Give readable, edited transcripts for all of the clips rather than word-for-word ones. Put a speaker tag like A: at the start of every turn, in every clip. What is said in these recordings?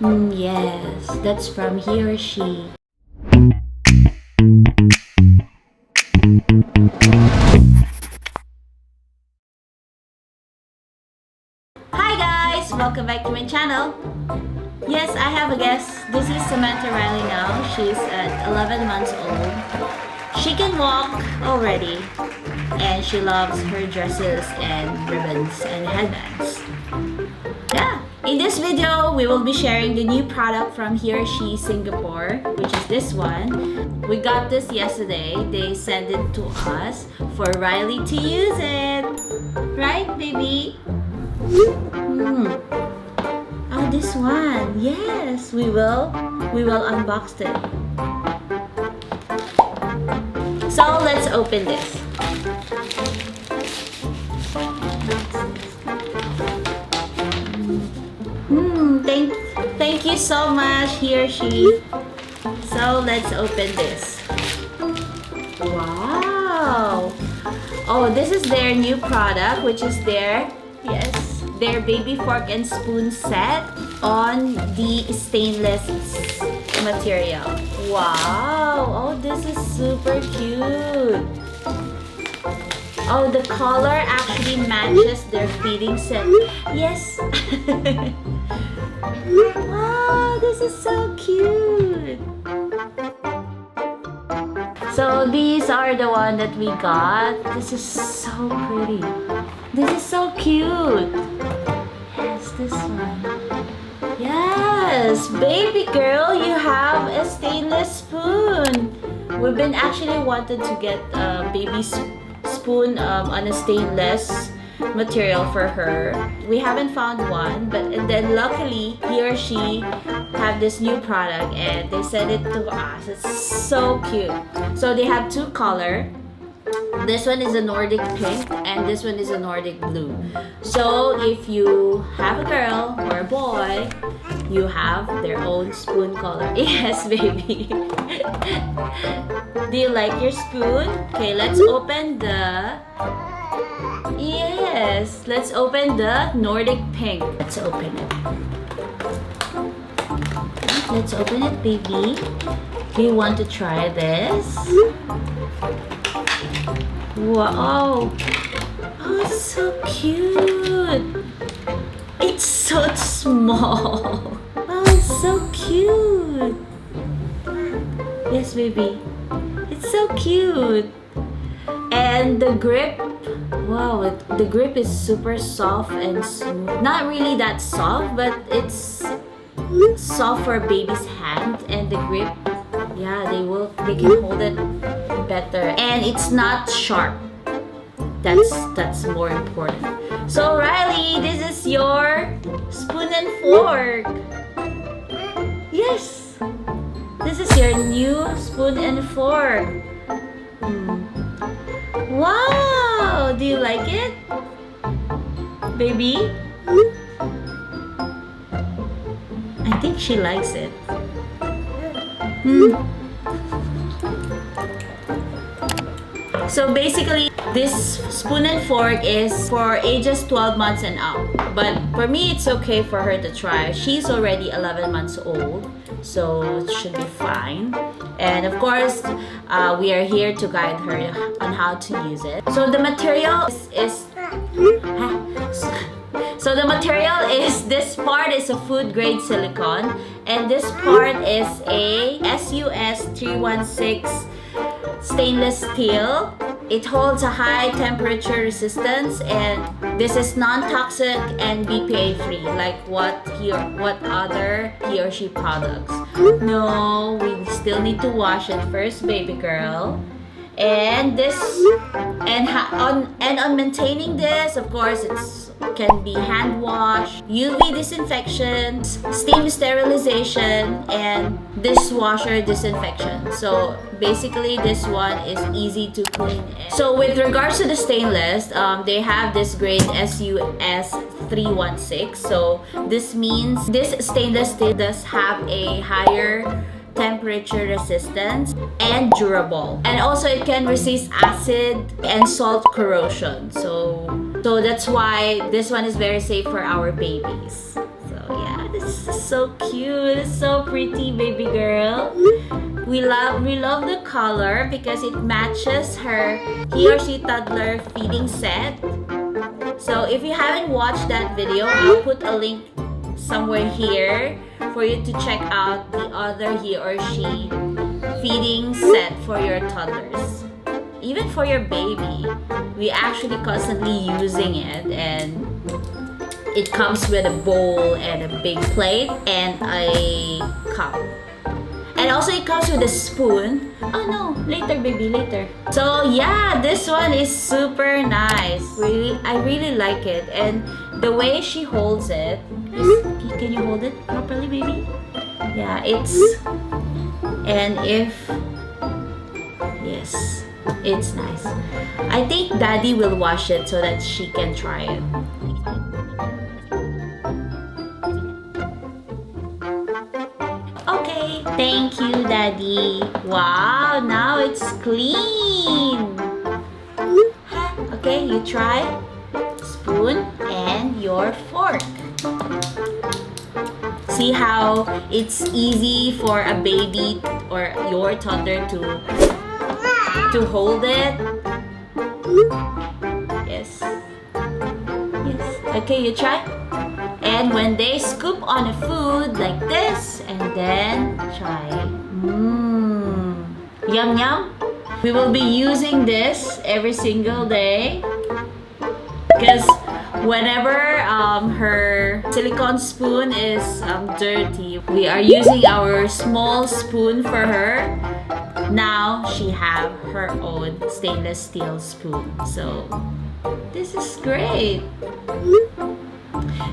A: Yes, that's from he or she. Hi guys! Welcome back to my channel. Yes, I have a guest. This is Samantha Riley now. She's at 11 months old. She can walk already. And she loves her dresses and ribbons and headbands. Yeah! In this video, we will be sharing the new product from HEORSHE Singapore, which is this one. We got this yesterday. They sent it to us for Riley to use it. Right, baby? Oh, this one. Yes, we will unbox it. So let's open this. Thank you so much, HEORSHE. So let's open this. Wow. Oh, this is their new product, which is their baby fork and spoon set on the stainless material. Wow. Oh, this is super cute. Oh, the color actually matches their feeding set. Yes. Wow, this is so cute. So these are the one that we got. This is so pretty. This is so cute. Yes, this one. Yes, baby girl, you have a stainless spoon. We've been actually wanted to get a baby spoon on a stainless material for her. We haven't found one, but then luckily he or she have this new product and they sent it to us. It's so cute. So they have two color. This one is a Nordic pink and this one is a Nordic blue. So if you have a girl or a boy, you have their own spoon color. Yes, baby. Do you like your spoon? Okay, let's open the... Yes, let's open the Nordic pink. Let's open it. Let's open it, baby. Do you want to try this? Wow. Oh, it's so cute. It's so small. Oh, it's so cute. Yes, baby. It's so cute. And the grip, wow, the grip is super soft and smooth. Not really that soft, but it's soft for a baby's hand. And the grip, yeah, they can hold it better. And it's not sharp. That's more important. So Riley, this is your spoon and fork. Yes, this is your new spoon and fork. Wow! Do you like it? Baby? I think she likes it. So basically, this spoon and fork is for ages 12 months and up. But for me, it's okay for her to try. She's already 11 months old, so it should be fine. And of course, we are here to guide her on how to use it. So the material is this part is a food grade silicone, and this part is a SUS 316 stainless steel. It holds a high temperature resistance, and this is non-toxic and BPA free, like what other he or she products. No, we still need to wash it first, baby girl. And on maintaining this, of course, it's can be hand wash, UV disinfection, steam sterilization, and dishwasher disinfection. So basically this one is easy to clean. So with regards to the stainless, they have this grade SUS 316. So this means this stainless steel does have a higher temperature resistance and durable, and also it can resist acid and salt corrosion. So that's why this one is very safe for our babies. So yeah, this This is so cute. It's so pretty, baby girl. We love the color because it matches her he or she toddler feeding set. So if you haven't watched that video, I'll put a link somewhere here for you to check out the other he or she feeding set for your toddlers. Even for your baby, we actually constantly using it, and it comes with a bowl and a big plate and a cup. And also it comes with a spoon. Oh no, later baby, later. So yeah, this one is super nice. I really like it. And the way she holds it, can you hold it properly, baby? Yeah, yes, it's nice. I think daddy will wash it so that she can try it. Okay, thank you, Daddy. Wow, now it's clean. Okay, you try spoon and your fork. See how it's easy for a baby or your toddler to hold it? Yes. Yes. Okay, you try. And when they scoop on a food like this, and then try. Yum yum. We will be using this every single day because whenever her silicone spoon is dirty, we are using our small spoon for her. Now she have her own stainless steel spoon. So this is great.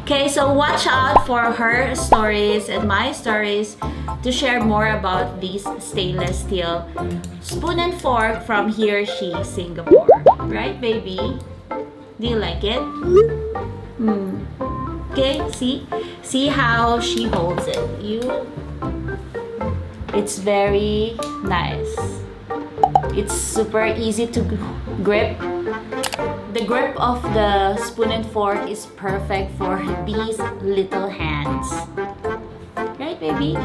A: Okay, so watch out for her stories and my stories to share more about these stainless steel spoon and fork from HEORSHE Singapore. Right, baby? Do you like it? Okay, see how she holds it. It's very nice. It's super easy to grip. The grip of the spoon and fork is perfect for these little hands. Right, baby?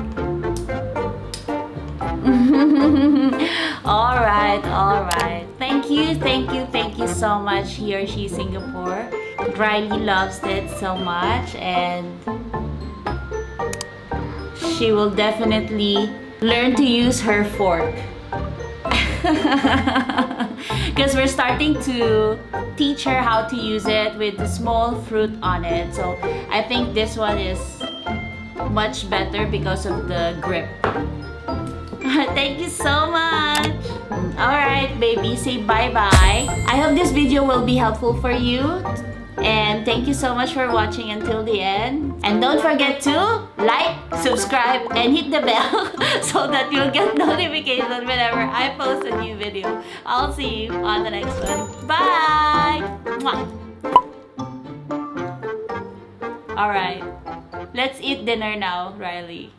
A: Alright. Thank you so much, HEORSHE Singapore. Riley loves it so much, and she will definitely learn to use her fork. Because we're starting to teach her how to use it with the small fruit on it. So I think this one is much better because of the grip. Thank you so much. Alright, baby, say bye-bye. I hope this video will be helpful for you. And thank you so much for watching until the end. And don't forget to like, subscribe, and hit the bell so that you'll get notification whenever I post a new video. I'll see you on the next one. Bye! Mwah. Alright, let's eat dinner now, Riley.